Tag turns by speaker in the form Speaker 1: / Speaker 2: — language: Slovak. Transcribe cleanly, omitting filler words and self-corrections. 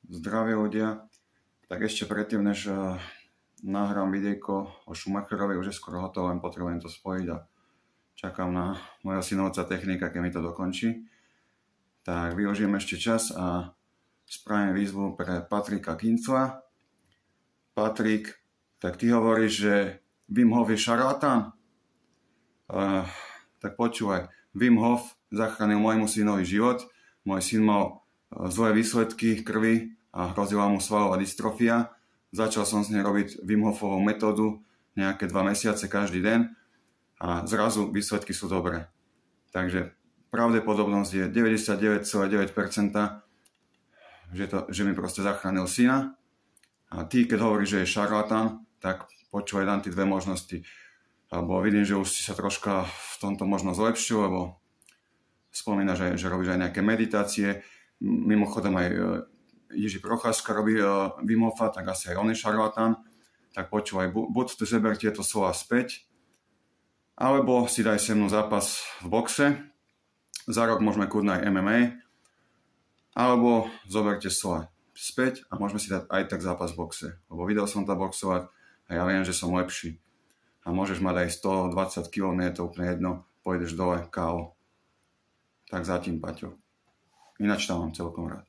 Speaker 1: Zdravie ľudia. Tak ešte predtým, než nahrám videjko o Schumacherovi, už je skoro hotovo, len potrebujem to spojiť a čakám na mojho synovca technika, keď mi to dokončí. Tak využijem ešte čas a spravím výzvu pre Patrika Kincla. Patrik, tak ty hovoríš, že Wim Hof je šarlatán? Tak počúvaj, Wim Hof zachránil môjmu synovi život. Môj syn mal zlé výsledky krvi a hrozila mu svalová dystrofia. Začal som s nej robiť Wim Hofovú metódu nejaké 2 mesiace každý deň a zrazu výsledky sú dobré. Takže pravdepodobnosť je 99,9%, že mi proste zachránil syna. A ty, keď hovoríš, že je šarlatán, tak počúvaj, dám ti 2 možnosti. Lebo vidím, že už si sa troška v tomto možno zlepšil, lebo spomínaš, že robíš aj nejaké meditácie. Mimochodom aj Jiří Procházka robí Wim Hofa, tak asi aj on je šarlatán. Tak počúvaj, buď tu zeber tieto slova späť, alebo si daj se mnou zápas v boxe. Za rok môžeme kľudne aj MMA. Alebo zoberte slova späť a môžeme si dať aj tak zápas v boxe. Lebo videl som to boxovať a ja viem, že som lepší. A môžeš mať aj 120 kg, je to úplne jedno, pôjdeš dole, KO. Tak zatím, Paťo. Ináč tam mám celkom rád.